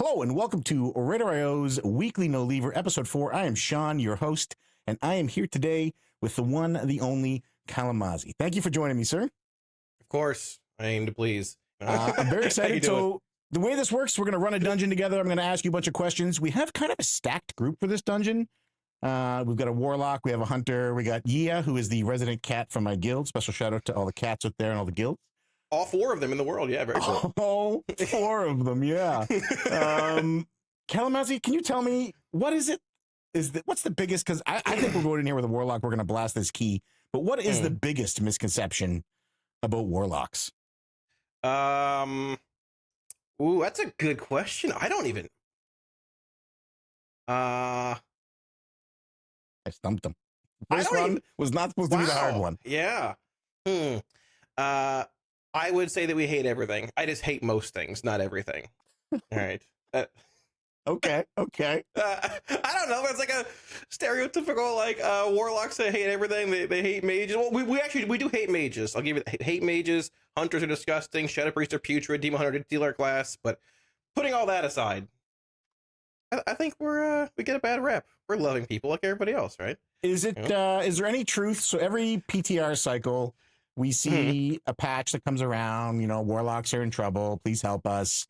Hello and welcome to RaiderIO's Weekly No Leaver, Episode 4. I am Sean, your host, and I am here today with the one, the only Kalamazi. Thank you for joining me, sir. Of course, I aim to please. I'm very excited. So the way this works, we're going to run a dungeon together. I'm going to ask you a bunch of questions. We have kind of a stacked group for this dungeon. We've got a Warlock, we have a Hunter, we got Yia, who is the resident cat from my guild. Special shout out to all the cats out there and all the guilds. All four of them in the world, yeah, very cool. All four of them, yeah. Kalamazi, can you tell me, what is it? What's the biggest, because I think we're going in here with a Warlock, we're going to blast this key, but what is the biggest misconception about Warlocks? Ooh, that's a good question. I don't even... I stumped him. First one was not supposed to be the hard one. Yeah. I would say that we hate everything. I just hate most things, not everything. All right. Okay. I don't know. It's like a stereotypical warlocks that hate everything. They hate mages. Well, we do hate mages. I'll give you hate mages. Hunters are disgusting. Shadow priests are putrid. Demon hunter did steal our class. But putting all that aside, I think we get a bad rep. We're loving people like everybody else, right? Is it? Is there any truth? So every PTR cycle, we see a patch that comes around. You know, Warlocks are in trouble. Please help us.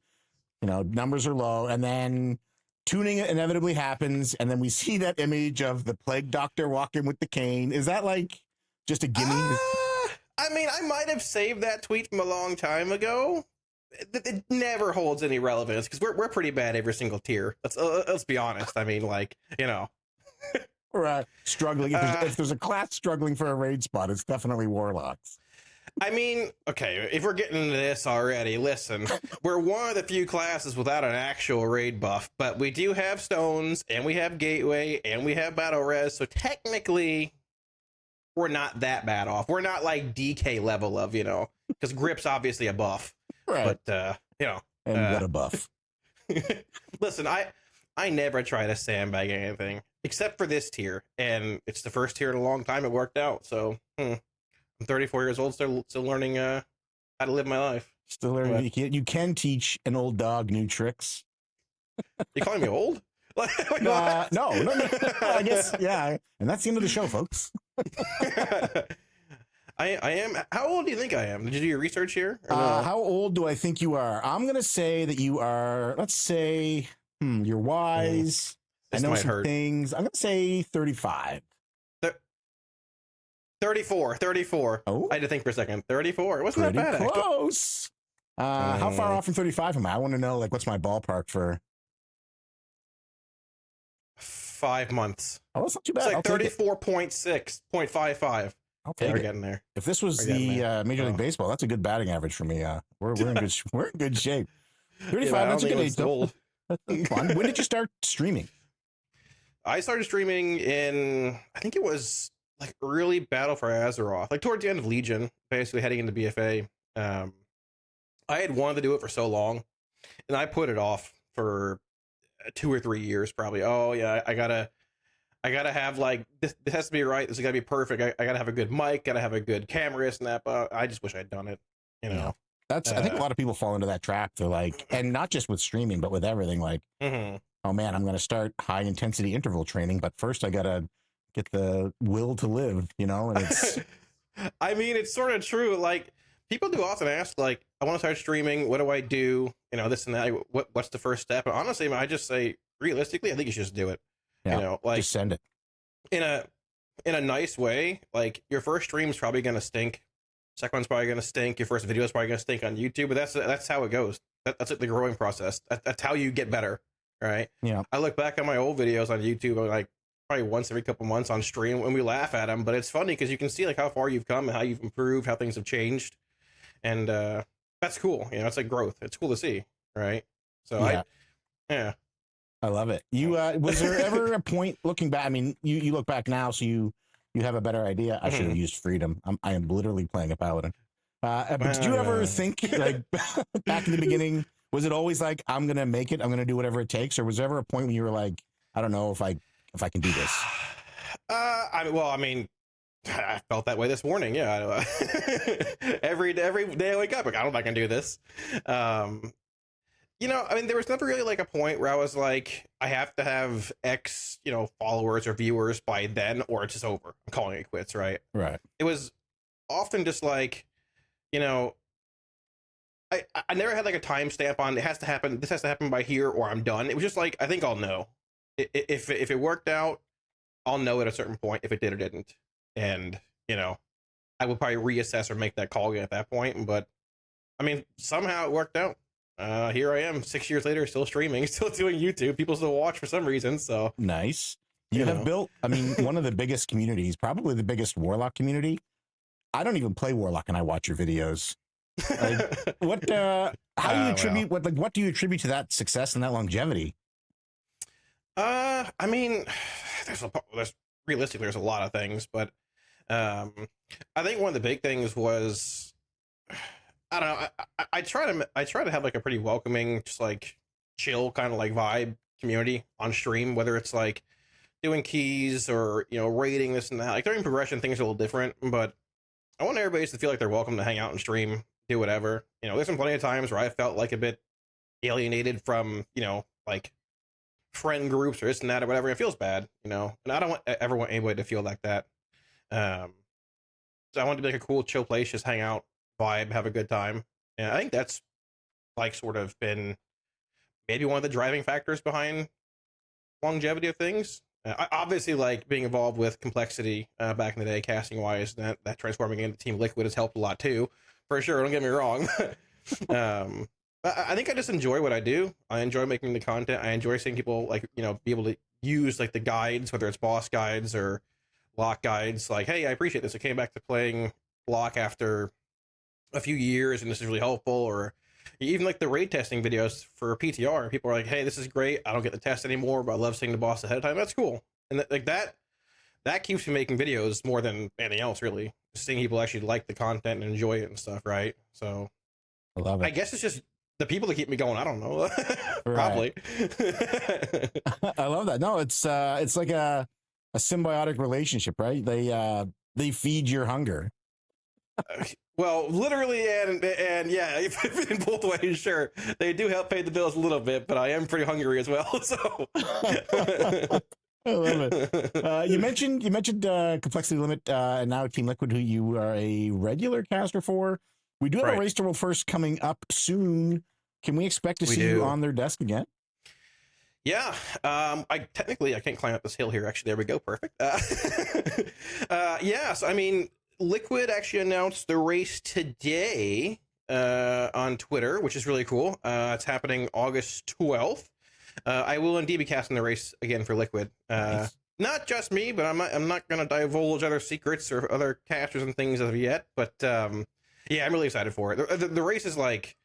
You know, numbers are low, and then tuning inevitably happens, and then we see that image of the plague doctor walking with the cane. Is that like just a gimme? I mean, I might have saved that tweet from a long time ago. It never holds any relevance because we're pretty bad every single tier. Let's be honest. I mean, like, you know, we're struggling. If there's a class struggling for a raid spot, it's definitely Warlocks. I mean, okay, if we're getting into this already, listen, we're one of the few classes without an actual raid buff, but we do have stones, and we have gateway, and we have battle res, so technically, we're not that bad off. We're not like DK level of, you know, because grip's obviously a buff, right? But, you know. And what a buff. Listen, I never try to sandbag anything, except for this tier, and it's the first tier in a long time it worked out, so, I'm 34 years old, still learning how to live my life. Still learning. You can teach an old dog new tricks. You calling me old? No. I guess, yeah. And that's the end of the show, folks. I am. How old do you think I am? Did you do your research here? No? How old do I think you are? I'm going to say that you are, let's say, you're wise. I know some things. I'm going to say 35. 34. Oh, I had to think for a second. 34. It wasn't that bad. Close. How far off from 35 am I? I want to know, like, what's my ballpark for 5 months? Oh, that's not too bad. It's like 34.6.55. Okay, we're getting there. If this was the Major League Baseball, that's a good batting average for me. We're in good shape. 35. Yeah, that's a good age. That's fun. When did you start streaming? I started streaming in, I think it was like early Battle for Azeroth, like towards the end of Legion, basically heading into BFA. I had wanted to do it for so long, and I put it off for 2 or 3 years, probably. Oh yeah, I gotta have like this has to be right. This has got to be perfect. I gotta have a good mic, gotta have a good camera, and that. But I just wish I'd done it. You know, that's. I think a lot of people fall into that trap. They're like, and not just with streaming, but with everything. Like, oh man, I'm gonna start high intensity interval training, but first I gotta get the will to live, you know, and it's I mean, it's sort of true. Like, people do often ask, like, I want to start streaming, what do I do, you know, this and that, what's the first step? And honestly, I just say, realistically, I think you should just do it. You know, like, just send it in a nice way. Like, your first stream is probably gonna stink, second one's probably gonna stink, your first video is probably gonna stink on YouTube, but that's how it goes. That's like the growing process. That's how you get better, right? Yeah, I look back at my old videos on YouTube, I'm like, probably once every couple months on stream, when we laugh at them, but it's funny because you can see like how far you've come and how you've improved, how things have changed, and that's cool. You know, it's like growth. It's cool to see, right? So I love it. You was there ever a point looking back? I mean, you look back now, so you have a better idea. I should have used freedom. I am literally playing a paladin. But did you ever think, like, back in the beginning, was it always like, I'm gonna make it, I'm gonna do whatever it takes, or was there ever a point when you were like, I don't know if I can do this? I mean, I felt that way this morning. Yeah. every day I wake up, like, I don't know if I can do this. You know, I mean, there was never really like a point where I was like, I have to have X, you know, followers or viewers by then, or it's just over. I'm calling it quits, right? Right. It was often just like, you know, I never had like a timestamp on it has to happen. This has to happen by here, or I'm done. It was just like I think I'll know if it worked out. I'll know at a certain point if it did or didn't, and you know, I would probably reassess or make that call again at that point. But I mean, somehow it worked out. Here I am 6 years later, still streaming, still doing YouTube. People still watch for some reason. So nice. You have built, I mean, one of the biggest communities, probably the biggest Warlock community. I don't even play Warlock, and I watch your videos. Like, what? How do you attribute what do you attribute to that success and that longevity? I mean, there's realistically there's a lot of things, but I think one of the big things was I don't know. I try to have like a pretty welcoming, just like chill kind of like vibe community on stream, whether it's like doing keys or you know raiding this and that. Like during progression, things are a little different, but I want everybody to feel like they're welcome to hang out and stream, do whatever. You know, there's been plenty of times where I felt like a bit alienated from you know like friend groups or this and that or whatever. It feels bad, you know, and I don't ever want anybody to feel like that. So I want to be like a cool, chill place, just hang out, vibe, have a good time. And I think that's like sort of been maybe one of the driving factors behind longevity of things. I obviously like being involved with complexity back in the day, casting wise. That transforming into Team Liquid has helped a lot too, for sure. Don't get me wrong. I think I just enjoy what I do. I enjoy making the content. I enjoy seeing people like you know be able to use like the guides, whether it's boss guides or lock guides. Like, hey, I appreciate this. I came back to playing lock after a few years, and this is really helpful. Or even like the raid testing videos for PTR. People are like, hey, this is great. I don't get the test anymore, but I love seeing the boss ahead of time. That's cool. And like that keeps me making videos more than anything else, really. Seeing people actually like the content and enjoy it and stuff, right? So I love it. I guess it's just the people that keep me going. I don't know. Probably. I love that. No, it's like a symbiotic relationship, right? They feed your hunger. Well, literally, and yeah, if in both ways, sure, they do help pay the bills a little bit, but I am pretty hungry as well. So I love it. You mentioned Complexity Limit and now Team Liquid, who you are a regular caster for. We do have a Race to World First coming up soon. Can we expect to see you on their desk again? Yeah. I can't climb up this hill here. Actually, there we go. Perfect. Yeah. So I mean, Liquid actually announced the race today on Twitter, which is really cool. It's happening August 12th. I will indeed be casting the race again for Liquid. Nice. Not just me, but I'm not going to divulge other secrets or other casters and things as of yet. But yeah, I'm really excited for it. The race is like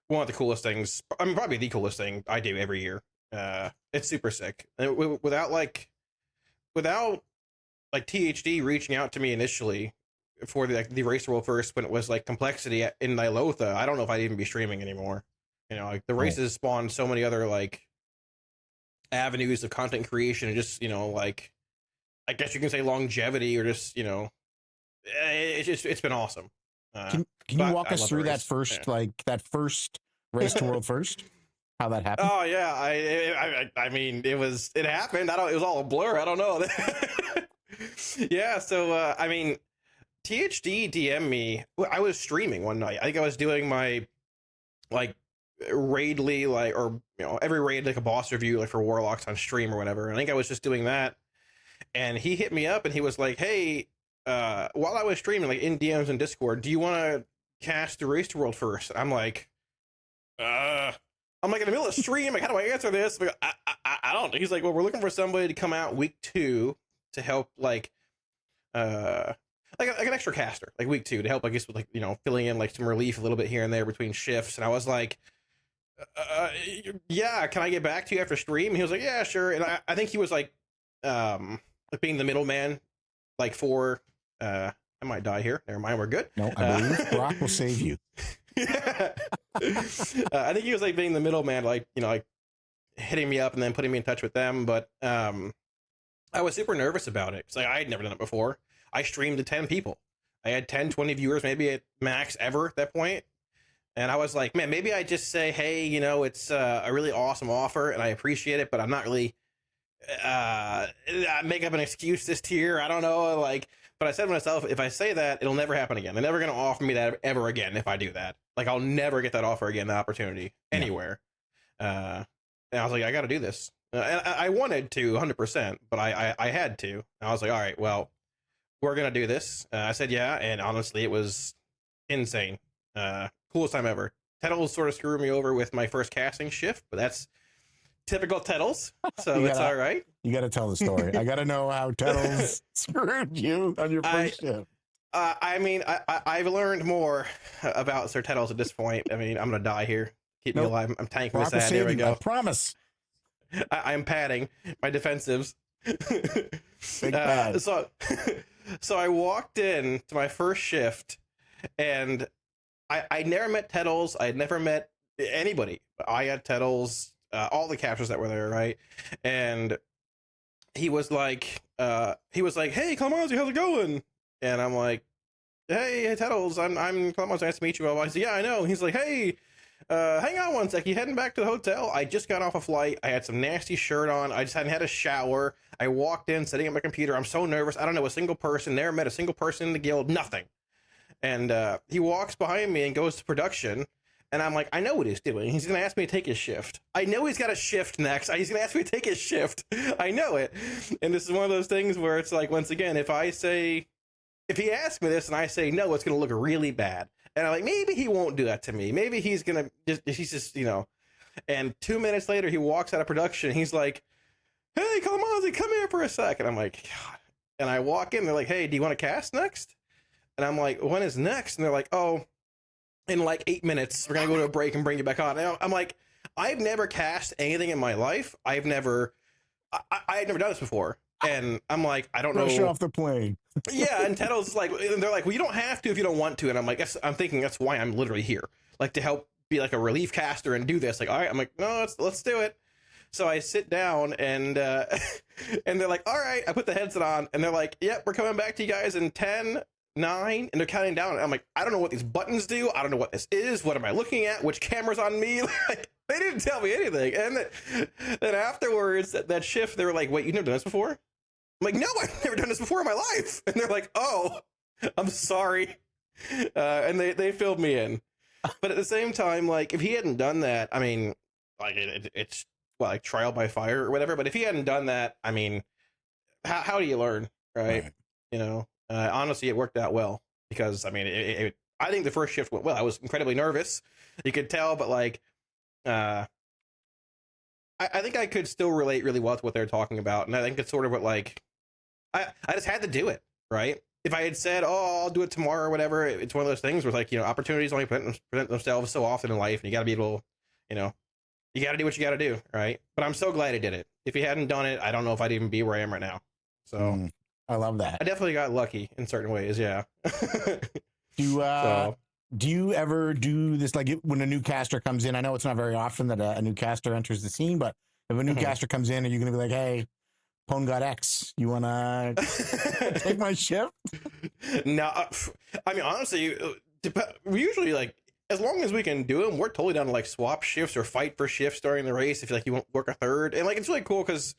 one of the coolest things. I mean, probably the coolest thing I do every year. It's super sick. And without THD reaching out to me initially for the race world first when it was like complexity in Nilotha, I don't know if I'd even be streaming anymore. You know, like the races spawned so many other like avenues of content creation and just, you know, like I guess you can say longevity or just, you know, it's been awesome. Can you walk us through that first Race to World First? How that happened? Oh yeah, I mean it happened. It was all a blur. I don't know. Yeah, so I mean, THD DM'd me. I was streaming one night. I think I was doing my like raidly or you know every raid like a boss review like for Warlocks on stream or whatever. And I think I was just doing that, and he hit me up and he was like, "Hey, while I was streaming like in DMs and Discord, do you want to cast the Race to World First?" I'm like, I'm like in the middle of the stream, like, how do I answer this? Like, I don't know. He's like, well, we're looking for somebody to come out week 2 to help, like an extra caster, like week 2 to help, I guess, with like, you know, filling in like some relief a little bit here and there between shifts. And I was like, yeah, can I get back to you after stream? And he was like, yeah, sure. And I think he was like being the middleman, like for, I might die here. Never mind, we're good. No, I believe Brock will save you. Yeah. I think he was like being the middleman, like, you know, like hitting me up and then putting me in touch with them. But I was super nervous about it. It's like I had never done it before. I streamed to 10 people. I had 10, 20 viewers, maybe at max ever at that point. And I was like, man, maybe I just say, hey, you know, it's a really awesome offer and I appreciate it, but I'm not really make up an excuse this tier. I don't know. Like, but I said to myself, if I say that, it'll never happen again. They're never going to offer me that ever again if I do that. Like, I'll never get that offer again, the opportunity anywhere. And I was like, I got to do this. And I wanted to 100%, but I had to. And I was like, all right, well, we're going to do this. I said, yeah. And honestly, it was insane. Coolest time ever. Tettles sort of screwed me over with my first casting shift, but that's typical Tettles, so it's all right. You got to tell the story. I got to know how Tettles screwed you on your first shift. I mean, I've learned more about Sir Tettles at this point. I mean, I'm going to die here. Keep me alive. I'm tanking this ad. There we go. I promise. I'm padding my defensives. Big pad. So I walked in to my first shift, and I never met Tettles. I had never met anybody. I had Tettles, all the captures that were there, right? And he was like, hey, Kalamazi, how's it going? And I'm like, hey, Tettles, I'm Kalamazi, nice to meet you. I said, yeah, I know. He's like, hey, hang on one sec. You heading back to the hotel? I just got off a flight. I had some nasty shirt on. I just hadn't had a shower. I walked in, setting up my computer. I'm so nervous. I don't know a single person. Never met a single person in the guild. Nothing. And he walks behind me and goes to production. And I'm like, I know what he's doing. He's going to ask me to take his shift. I know he's got a shift next. He's going to ask me to take his shift. I know it. And this is one of those things where it's like, once again, if he asks me this and I say no, it's going to look really bad. And I'm like, maybe he won't do that to me. Maybe he's going to he's just, you know. And 2 minutes later, he walks out of production. He's like, hey, Kalamazi, come here for a sec. And I'm like, God. And I walk in. They're like, hey, do you want to cast next? And I'm like, when is next? And they're like, oh, in like 8 minutes, we're going to go to a break and bring you back on. And I'm like, I've never cast anything in my life. I had never done this before. And I'm like, I don't know. Rush off the plane. Yeah. And Tettles is like, and they're like, well, you don't have to if you don't want to. And I'm like, I'm thinking that's why I'm literally here. Like, to help be like a relief caster and do this. Like, all right. I'm like, no, let's do it. So I sit down and and they're like, all right. I put the headset on and they're like, yep, we're coming back to you guys in 10, 9, and they're counting down. And I'm like, I don't know what these buttons do. I don't know what this is. What am I looking at? Which camera's on me? Like, they didn't tell me anything. And then afterwards, that shift, they were like, wait, you've never done this before? I'm like, no, I've never done this before in my life. And they're like, oh, I'm sorry. And they filled me in. But at the same time, like, if he hadn't done that, I mean, like, it's like trial by fire or whatever. But if he hadn't done that, I mean, how do you learn, right? You know, honestly, it worked out well because, I mean, I think the first shift went well. I was incredibly nervous. You could tell, but like, I think I could still relate really well to what they're talking about. And I think it's sort of what, like, I just had to do it, right? If I had said, oh, I'll do it tomorrow or whatever, it's one of those things where, like, you know, opportunities only present themselves so often in life, and you got to be able, you know, you got to do what you got to do, right? But I'm so glad I did it. If he hadn't done it, I don't know if I'd even be where I am right now. So I love that. I definitely got lucky in certain ways, yeah. Do you ever do this, like, when a new caster comes in? I know it's not very often that a new caster enters the scene, but if a new caster comes in, are you going to be like, hey, Pwn got X, you want to take my shift? No, I mean, honestly, we usually, like, as long as we can do them, we're totally down to, like, swap shifts or fight for shifts during the race if, like, you won't work a third. And, like, it's really cool because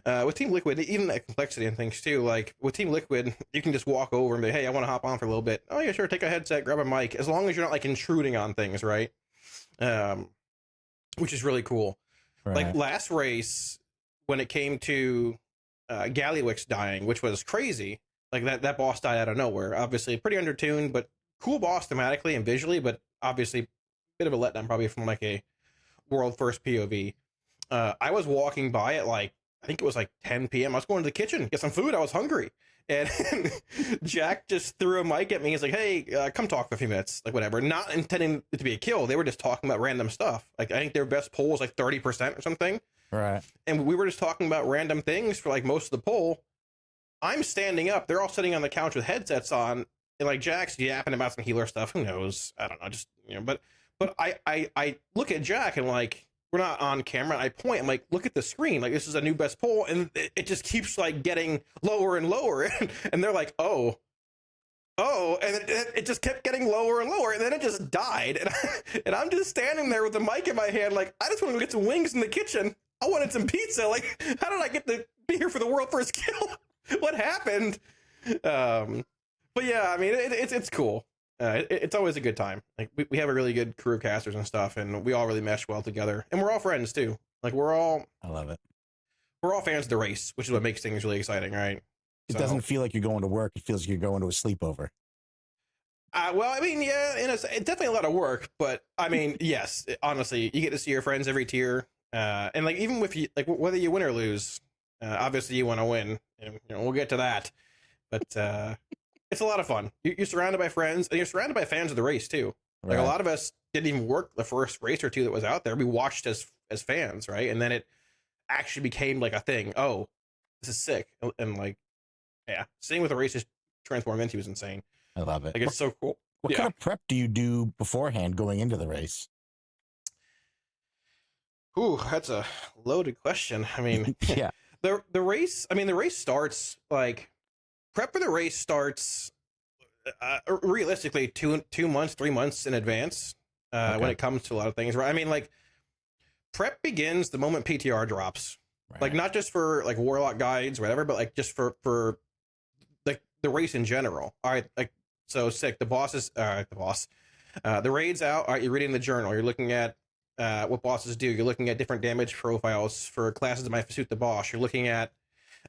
with Team Liquid, even that complexity and things too, like with Team Liquid, you can just walk over and be, hey, I want to hop on for a little bit. Oh yeah, sure, take a headset, grab a mic, as long as you're not like intruding on things, right? Which is really cool. Right. Like last race, when it came to Gallywix dying, which was crazy, like that boss died out of nowhere. Obviously pretty undertuned, but cool boss thematically and visually, but obviously a bit of a letdown probably from like a world first POV. I was walking by at like, I think it was like 10 p.m. I was going to the kitchen, get some food. I was hungry. And Jack just threw a mic at me. He's like, hey, come talk for a few minutes, like whatever. Not intending it to be a kill. They were just talking about random stuff. Like, I think their best poll was like 30% or something. Right. And we were just talking about random things for like most of the poll. I'm standing up. They're all sitting on the couch with headsets on. And like Jack's yapping about some healer stuff. Who knows? I don't know. Just, you know, but I look at Jack and like, we're not on camera. I point, I'm like, look at the screen. Like, this is a new best poll. And it just keeps like getting lower and lower. And they're like, oh, oh, and it just kept getting lower and lower, and then it just died. And I'm just standing there with the mic in my hand, like, I just want to get some wings in the kitchen. I wanted some pizza. Like, how did I get to be here for the world first kill? What happened? But yeah, I mean, it's cool. It's always a good time. Like, we have a really good crew of casters and stuff, and we all really mesh well together. And we're all friends too. Like, I love it. We're all fans of the race, which is what makes things really exciting, right? It doesn't feel like you're going to work. It feels like you're going to a sleepover. Well, I mean, yeah, it's definitely a lot of work, but I mean, yes, honestly, you get to see your friends every tier, and like even with you, like whether you win or lose, obviously you want to win, and we'll get to that, but it's a lot of fun. You're surrounded by friends, and you're surrounded by fans of the race too. Like a lot of us didn't even work the first race or two that was out there. We watched as fans, right, and then it actually became like a thing. Oh, this is sick, and like. Yeah, seeing what the race is transformed into is insane. I love it. Like, it's so cool. What kind of prep do you do beforehand going into the race? Ooh, that's a loaded question. I mean, yeah, the race. I mean, the race starts like prep for the race starts realistically 2 months, 3 months in advance. When it comes to a lot of things, right? I mean, like prep begins the moment PTR drops. Right. Like not just for like Warlock guides or whatever, but like just for like the race in general. All right, like so sick. The bosses, the raid's out. All right, you're reading the journal. You're looking at what bosses do. You're looking at different damage profiles for classes that might suit the boss. You're looking at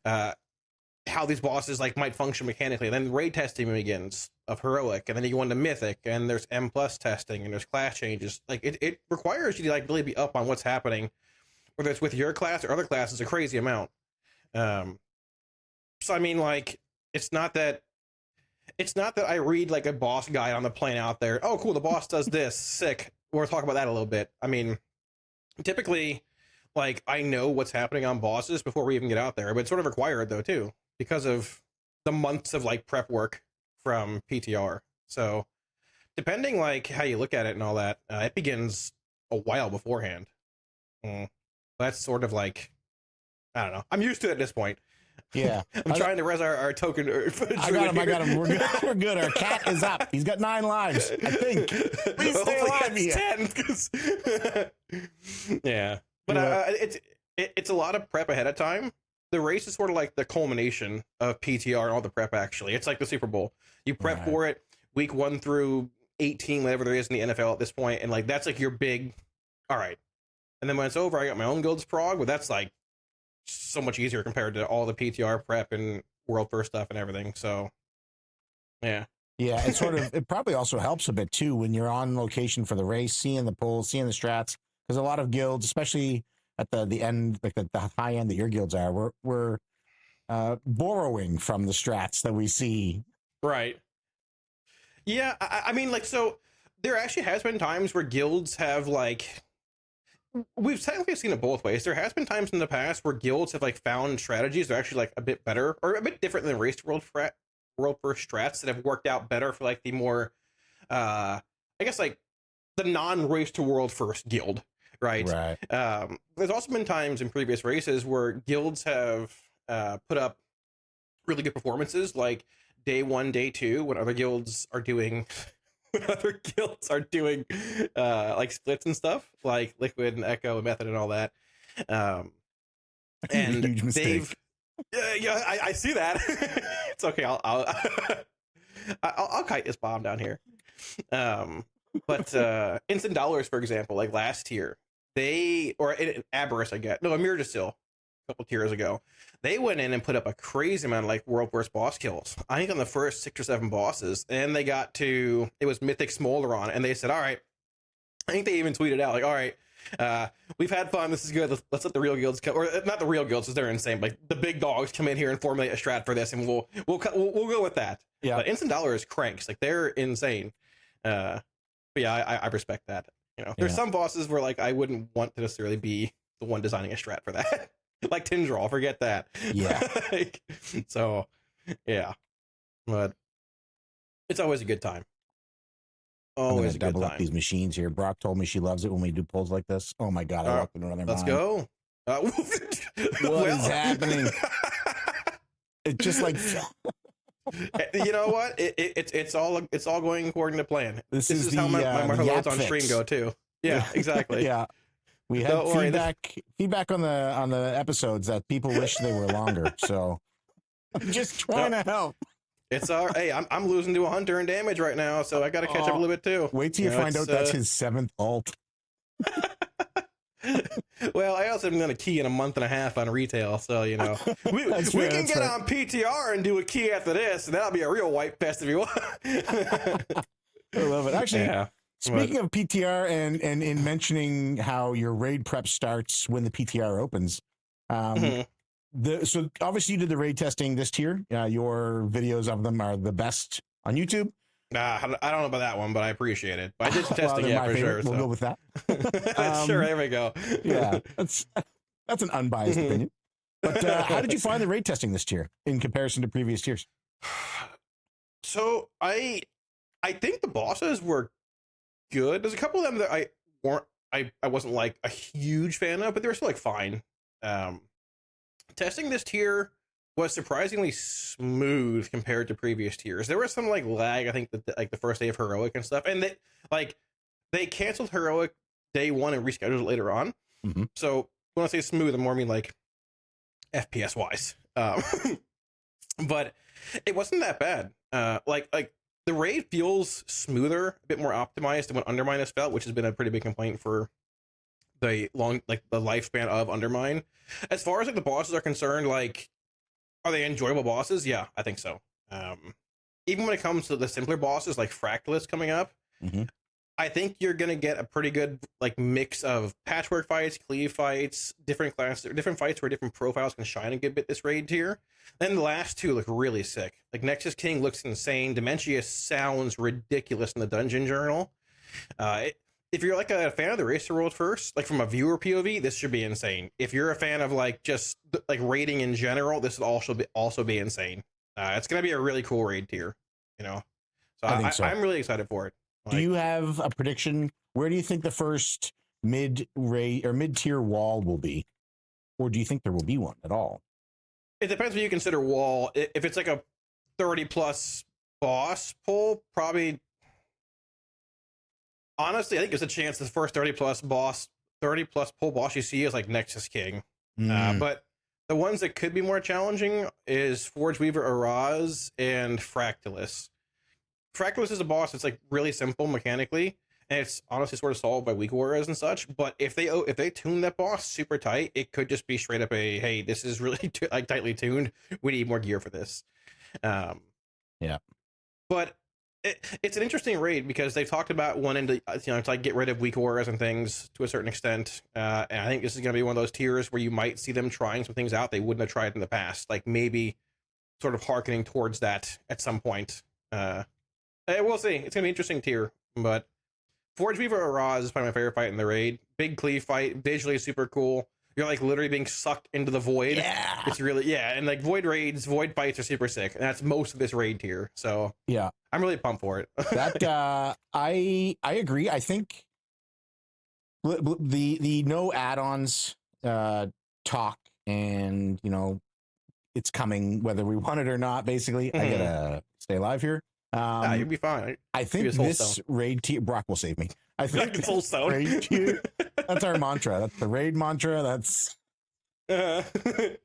how these bosses like might function mechanically. And then raid testing begins of heroic, and then you go into mythic, and there's M+ testing, and there's class changes. Like it requires you to like really be up on what's happening, whether it's with your class or other classes, a crazy amount. So I mean, like, it's not that I read like a boss guide on the plane out there. Oh, cool, the boss does this, sick. We'll talk about that a little bit. I mean, typically, like, I know what's happening on bosses before we even get out there, but it's sort of required though too, because of the months of like prep work from PTR. So depending like how you look at it and all that, it begins a while beforehand. That's sort of like, I don't know. I'm used to it at this point. Yeah. I'm trying to res our token. I got him. We're good. We're good. Our cat is up. He's got 9 lives, I think. Please stay alive here. 10. Yeah. But it's a lot of prep ahead of time. The race is sort of like the culmination of PTR and all the prep, actually. It's like the Super Bowl. You prep for it week 1 through 18, whatever there is in the NFL at this point, and like that's like your big, all right. And then when it's over, I got my own guild's prog, but that's like so much easier compared to all the PTR prep and world first stuff and everything. So yeah. Yeah, it's sort of, it probably also helps a bit too when you're on location for the race, seeing the polls, seeing the strats, because a lot of guilds, especially at the end, like the high end that your guilds are, we're borrowing from the strats that we see. Right. Yeah, I mean, like, so there actually has been times where guilds have like, we've technically seen it both ways. There has been times in the past where guilds have like found strategies that are actually like a bit better or a bit different than race to world first strats that have worked out better for like the more I guess like the non-race to world first guild, right? There's also been times in previous races where guilds have put up really good performances, like day 1, day 2, when other guilds are doing like splits and stuff, like Liquid and Echo and Method and all that. And huge mistake. I see that. It's okay. I'll kite this bomb down here. But Instant Dollars, for example, like last tier, Aberrus, Myrdasil, a couple tiers ago, they went in and put up a crazy amount of like world first boss kills. I think on the first 6 or 7 bosses, and they got to, it was Mythic Smolderon, and they said, all right, I think they even tweeted out like, all right, we've had fun, this is good, let's let the real guilds come, or not the real guilds, because they're insane, but like the big dogs come in here and formulate a strat for this, and we'll go with that. Yeah. But Instant Dollar is cranks, like they're insane. But yeah, I respect that. There's some bosses where like I wouldn't want to necessarily be the one designing a strat for that. Like Tindral, forget that. Yeah. Like, so yeah, but it's always a good time. Always a good time. Double up these machines here. Brock told me she loves it when we do polls like this. Oh my god, I walked into another Let's mind. go. What is happening? It's just like You know what? It's all going according to plan. This This is is the, how my the loads yap on stream fix. go too. Yeah, exactly. Yeah. We had Don't worry, feedback on the episodes that people wish they were longer. So I'm just trying to help. It's all right. Hey, I'm losing to a hunter in damage right now, so I got to catch up a little bit too. Wait till you find out that's his 7th ult. Well, I also am going to key in a month and a half on retail, so we can get on PTR and do a key after this, and that'll be a real white fest if you want. I love it. Actually, yeah. Speaking of PTR and in mentioning how your raid prep starts when the PTR opens, so obviously you did the raid testing this tier. Your videos of them are the best on YouTube. I don't know about that one, but I appreciate it. But I did some testing, well, for sure. We'll so. go with that. Sure, there we go. Yeah, that's an unbiased opinion. But how did you find the raid testing this tier in comparison to previous tiers? So I think the bosses were good. There's a couple of them that I wasn't like a huge fan of, but they were still like fine. Testing this tier was surprisingly smooth compared to previous tiers. There was some like lag, I think, that like the first day of heroic and stuff, and they canceled heroic day 1 and rescheduled it later on. So when I say smooth, I more mean like FPS wise. But it wasn't that bad. Like the raid feels smoother, a bit more optimized than what Undermine has felt, which has been a pretty big complaint for the lifespan of Undermine. As far as like the bosses are concerned, like, are they enjoyable bosses? Yeah, I think so. Even when it comes to the simpler bosses like Fractalus coming up, I think you're gonna get a pretty good like mix of patchwork fights, cleave fights, different classes, different fights where different profiles can shine a good bit this raid tier. Then the last two look really sick. Like Nexus King looks insane. Dementia sounds ridiculous in the Dungeon Journal. If you're like a fan of the Racer World first, like from a viewer POV, this should be insane. If you're a fan of like just like raiding in general, this would also be insane. It's gonna be a really cool raid tier, So I think so. I'm really excited for it. Do you have a prediction? Where do you think the first mid-tier wall will be? Or do you think there will be one at all? It depends what you consider wall. If it's like a 30 plus boss pull, probably. Honestly, I think there's a chance the first 30 plus pull boss you see is like Nexus King. But the ones that could be more challenging is Forge Weaver Araz and Fractalus. Fractalus is a boss that's like really simple mechanically, and it's honestly sort of solved by weak warriors and such. But if they tune that boss super tight, it could just be straight up a hey, this is really tightly tuned. We need more gear for this. Yeah, but it's an interesting raid because they've talked about wanting to to like get rid of weak warriors and things to a certain extent. And I think this is going to be one of those tiers where you might see them trying some things out they wouldn't have tried in the past, like maybe sort of hearkening towards that at some point. We'll see. It's gonna be an interesting tier, but Forge Weaver Araz is probably my favorite fight in the raid. Big cleave fight, visually super cool. You're like literally being sucked into the void. Yeah, it's really and like void fights are super sick, and that's most of this raid tier. So yeah, I'm really pumped for it. That I agree. I think the no add-ons talk, and it's coming whether we want it or not. Basically, I gotta stay alive here. You'll be fine. I think this raid tier, Brock will save me. I think Soul Stone. Raid tier, that's our mantra. That's the raid mantra. That's. But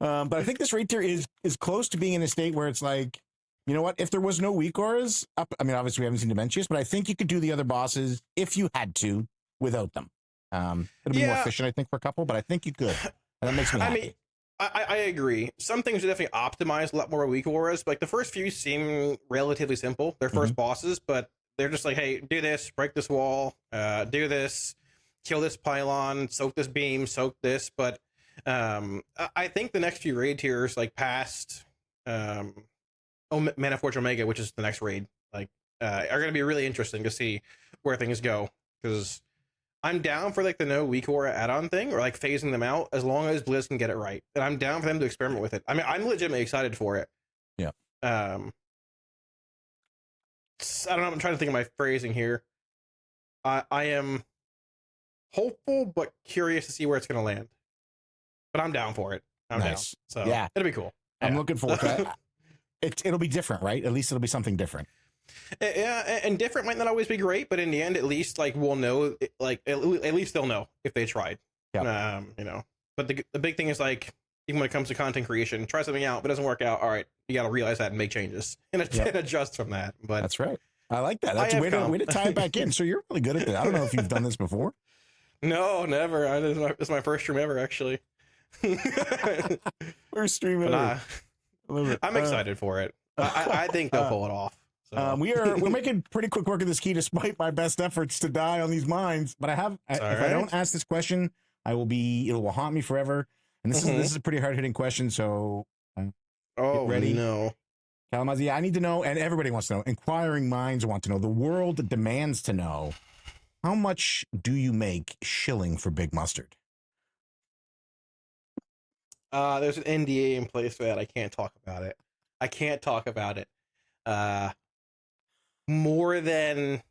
I think this raid tier is close to being in a state where it's like, you know what? If there was no weak auras up, I mean, obviously we haven't seen Dementius, but I think you could do the other bosses if you had to without them. It'll be more efficient, I think, for a couple, but I think you could. And that makes me happy. I mean, I agree. Some things are definitely optimized a lot more weak auras. But like the first few seem relatively simple. They're first bosses, but they're just like, hey, do this, break this wall, do this, kill this pylon, soak this beam, soak this. But I think the next few raid tiers, like past Mana Forge Omega, which is the next raid, like are going to be really interesting to see where things go, because I'm down for like the no weak aura add-on thing, or like phasing them out, as long as Blizz can get it right. And I'm down for them to experiment with it. I mean, I'm legitimately excited for it. Yeah. I don't know. I'm trying to think of my phrasing here. I am hopeful but curious to see where it's going to land. But I'm down for it. I'm down. So yeah, it'll be cool. I'm looking forward to it. it'll be different, right? At least it'll be something different. Yeah, and different might not always be great, but in the end, at least like we'll know, like at least they'll know if they tried. Yeah. You know. But the big thing is like, even when it comes to content creation, try something out, but it doesn't work out. All right, you got to realize that and make changes and adjust from that. But that's right. I like that. That's a way to tie it back in. So you're really good at that. I don't know if you've done this before. No, never. This is my first stream ever, actually. First stream ever. I'm excited for it. I think they'll pull it off. So. We're making pretty quick work of this key, despite my best efforts to die on these mines. But if I don't ask this question, it will haunt me forever. And this is a pretty hard hitting question. So, get ready. No, Kalamazi, I need to know, and everybody wants to know. Inquiring minds want to know. The world demands to know. How much do you make shilling for Big Mustard? There's an NDA in place for that. I can't talk about it. More than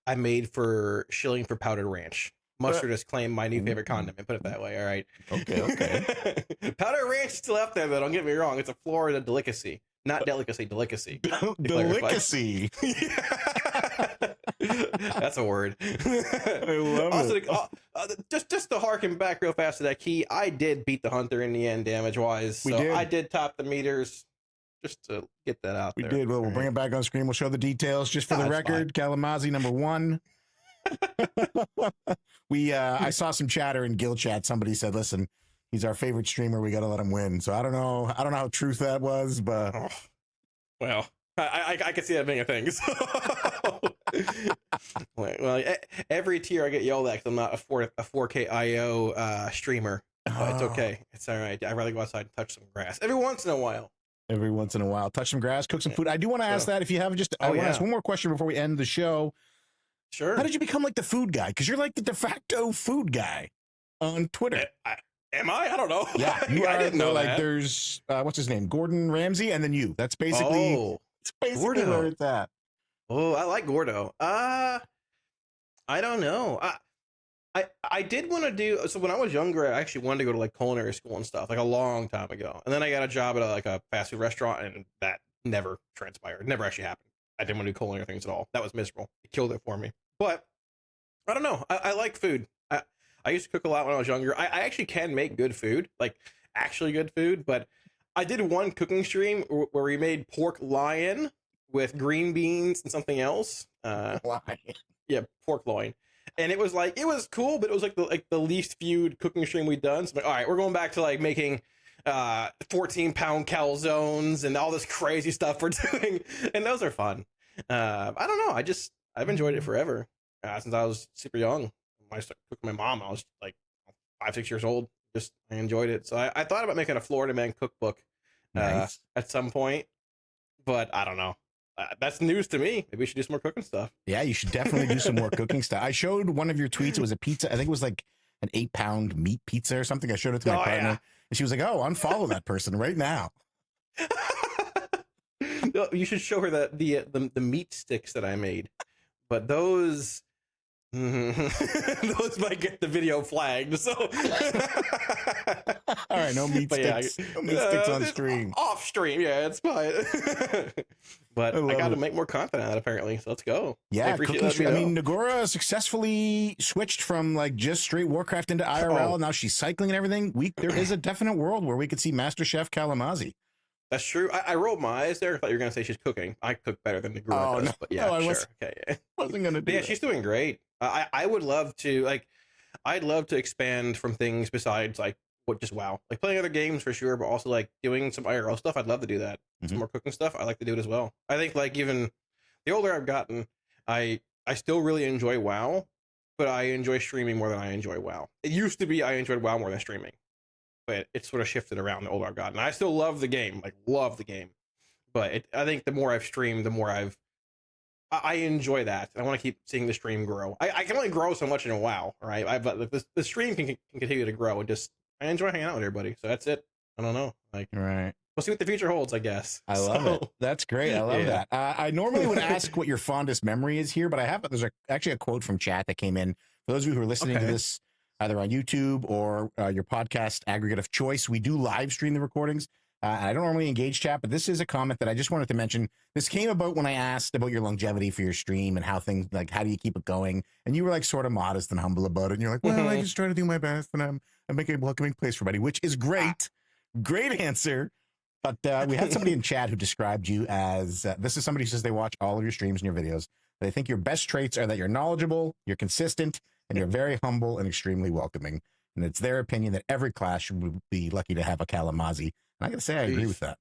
I made for shilling for powdered ranch. Mustard has claimed my new favorite condiment. Put it that way. All right. Okay. Powdered ranch is still up there, though. Don't get me wrong. It's a Florida delicacy. Not delicacy, delicacy. Delicacy. That's a word. I love it. Just to harken back real fast to that key, I did beat the hunter in the end, damage-wise. So I did top the meters, just to get that out there. We did. Well, we'll bring it back on screen. We'll show the details. Just for the record, Kalamazi, number 1. I saw some chatter in guild chat. Somebody said, listen, he's our favorite streamer. We got to let him win. So I don't know how true that was, but well, I can see that being a thing. So. Well, every tier I get yelled at because I'm not a 4K IO streamer. It's okay. It's all right. I'd rather go outside and touch some grass every once in a while. Touch some grass, cook some food. I do want to ask that if you have I want to ask one more question before we end the show. Sure. How did you become like the food guy? Because you're like the de facto food guy on Twitter. Am I? I don't know. Yeah, you I didn't know like that. There's what's his name, Gordon Ramsay, and then you. That's basically where it's at. Oh, I like Gordo. I don't know. I did want to do, so when I was younger, I actually wanted to go to like culinary school and stuff, like a long time ago. And then I got a job at a fast food restaurant, and that never transpired. It never actually happened. I didn't want to do culinary things at all. That was miserable. It killed it for me. But I don't know. I like food. I used to cook a lot when I was younger. I actually can make good food, like actually good food. But I did one cooking stream where we made pork loin with green beans and something else. Yeah, pork loin. And it was cool, but it was like the least viewed cooking stream we'd done. So I'm like, all right, we're going back to like making 14-pound calzones and all this crazy stuff we're doing, and those are fun. I don't know. I've enjoyed it forever since I was super young. I started cooking with my mom. I was like 5-6 years old. I enjoyed it. So I thought about making a Florida Man cookbook at some point, but I don't know. That's news to me. Maybe we should do some more cooking stuff. Yeah, you should definitely do some more cooking stuff. I showed one of your tweets. It was a pizza. I think it was like an 8-pound meat pizza or something. I showed it to my partner, and she was like, "Oh, unfollow that person right now." You should show her the meat sticks that I made, but those those might get the video flagged. So all right, no meat sticks. No meat sticks on stream. Off stream, yeah, it's fine. But I got to make more content out apparently. So let's go. Yeah, cooking stream. I mean, Nagora successfully switched from like just straight Warcraft into IRL. Now she's cycling and everything. There is a definite world where we could see Master Chef Kalamazi. That's true. I rolled my eyes there. I thought you were going to say she's cooking. I cook better than Nagora does. No, but yeah, no, sure. Okay. Wasn't going to do she's doing great. I would love to I'd love to expand from things besides like WoW, like playing other games for sure, but also like doing some IRL stuff. I'd love to do that. Some more cooking stuff. I like to do it as well. I think like even the older I've gotten, I still really enjoy WoW, but I enjoy streaming more than I enjoy WoW. It used to be I enjoyed WoW more than streaming, but it sort of shifted around the older I've gotten. I still love the game, but I think the more I've streamed, the more I enjoy that. I want to keep seeing the stream grow. I can only grow so much in WoW, right? But the stream can continue to grow, and I enjoy hanging out with everybody. So that's it. I don't know. Right. We'll see what the future holds, I guess. I love it. That's great. I love that. I normally would ask what your fondest memory is here, but there's actually a quote from chat that came in. For those of you who are listening to this either on YouTube or your podcast aggregate of choice, we do live stream the recordings. And I don't normally engage chat, but this is a comment that I just wanted to mention. This came about when I asked about your longevity for your stream and how things, like, how do you keep it going? And you were like sort of modest and humble about it. And you're like, well, I just try to do my best, and I make a welcoming place for everybody, which is great. Great answer. But we had somebody in chat who described you as, this is somebody who says they watch all of your streams and your videos. They think your best traits are that you're knowledgeable, you're consistent, and you're very humble and extremely welcoming. And it's their opinion that every class should be lucky to have a Kalamazi. And I gotta say, I agree with that.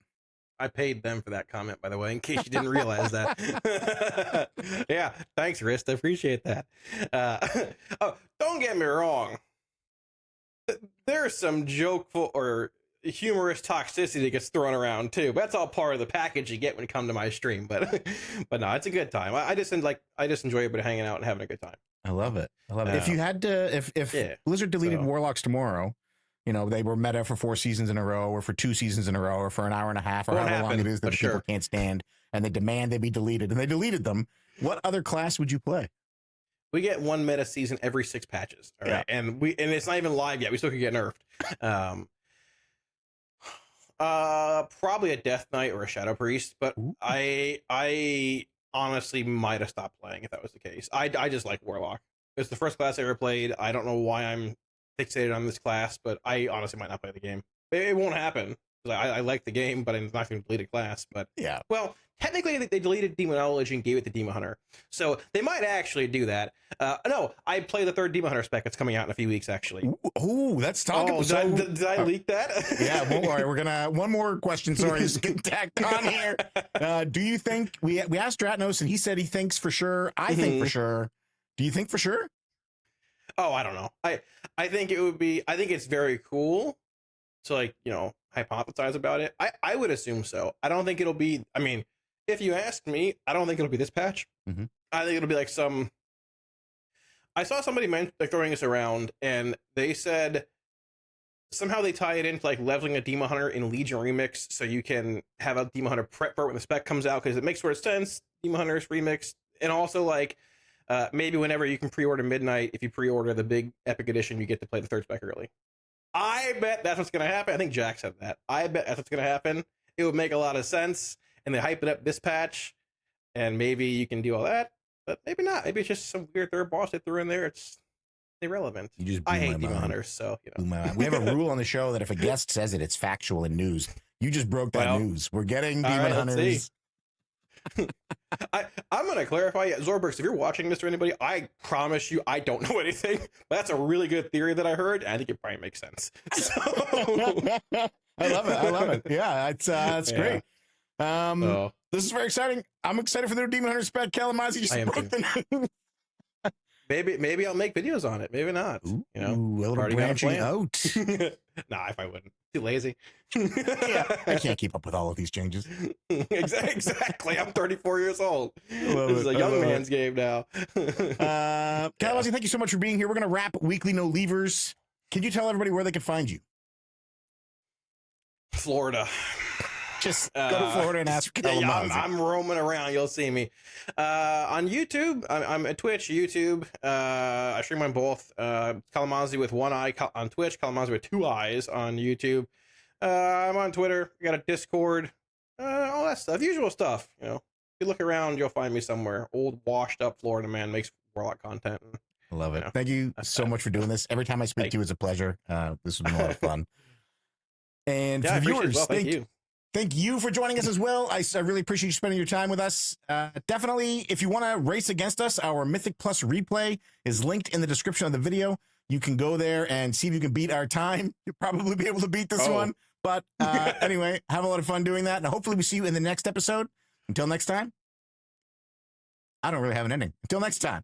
I paid them for that comment, by the way, in case you didn't realize that. Yeah, thanks, Rist. I appreciate that. Oh, don't get me wrong. There's some jokeful or humorous toxicity that gets thrown around too. But that's all part of the package you get when you come to my stream. But no, it's a good time. I just enjoy everybody hanging out and having a good time. I love it. I love it. If you had to, if Blizzard deleted Warlocks tomorrow, you know, they were meta for 4 seasons in a row, or for 2 seasons in a row, or for an hour and a half, or however long it is that the people can't stand, and they demand they be deleted, and they deleted them. What other class would you play? We get 1 meta season every 6 patches. All right. And it's not even live yet. We still could get nerfed. Probably a Death Knight or a Shadow Priest, but I honestly might have stopped playing if that was the case. I just like Warlock. It's the first class I ever played. I don't know why I'm fixated on this class, but I honestly might not play the game. It won't happen. I like the game, but I'm not going to delete a class. But yeah, well, technically they deleted Demonology and gave it to Demon Hunter, so they might actually do that. No, I play the 3rd Demon Hunter spec that's coming out in a few weeks, actually. Oh, let's talk about. Did I leak that? Yeah, well, all right, we're gonna one more question. Sorry, is getting tacked on here. Do you think we asked Dratnos and he said he thinks for sure? I think for sure. Do you think for sure? Oh, I don't know. I think it would be. I think it's very cool to, like, you know, hypothesize about it. I would assume so. I don't think it'll be. I mean, if you ask me, I don't think it'll be this patch. I think it'll be like some. I saw somebody throwing this around, and they said somehow they tie it into like leveling a Demon Hunter in Legion Remix, so you can have a Demon Hunter prep for it when the spec comes out, because it makes sort of sense. Demon Hunter's Remix, and also like maybe whenever you can pre-order Midnight, if you pre-order the big Epic Edition, you get to play the 3rd spec early. I bet that's what's going to happen. I think Jack said that. I bet that's what's going to happen. It would make a lot of sense, and they hype it up this patch, and maybe you can do all that, but maybe not. Maybe it's just some weird 3rd boss they threw in there. It's irrelevant. I hate Demon Hunters, so you know. We have a rule on the show that if a guest says it, it's factual and news. You just broke that news. We're getting Demon Hunters. I'm going to clarify, Zorbergs, if you're watching this or anybody, I promise you I don't know anything. But that's a really good theory that I heard. I think it probably makes sense. So. I love it. Yeah, it's great. This is very exciting. I'm excited for the Demon Hunter spec. Kalamazi just broke the news. Maybe I'll make videos on it. Maybe not. You know, branching out. Nah, if I wouldn't. Too lazy. Yeah, I can't keep up with all of these changes. Exactly. I'm 34 years old. This is a young man's game now. Kalamazi, thank you so much for being here. We're going to wrap Weekly No Leavers. Can you tell everybody where they can find you? Florida. Just go to Florida and ask for Kalamazi. Yeah, I'm roaming around. You'll see me on YouTube. I'm at Twitch, YouTube. I stream on both. Kalamazi with 1 eye on Twitch. Kalamazi with 2 eyes on YouTube. I'm on Twitter. I got a Discord. All that stuff. Usual stuff. You know, if you look around, you'll find me somewhere. Old, washed up Florida man makes Warlock content. I love it. You know, thank you so much for doing this. Every time I speak to you, it's a pleasure. This has been a lot of fun. And for the viewers, thank you. Thank you for joining us as well. I really appreciate you spending your time with us. Definitely, if you want to race against us, our Mythic Plus replay is linked in the description of the video. You can go there and see if you can beat our time. You'll probably be able to beat this one. But anyway, have a lot of fun doing that. And hopefully we see you in the next episode. Until next time, I don't really have an ending. Until next time,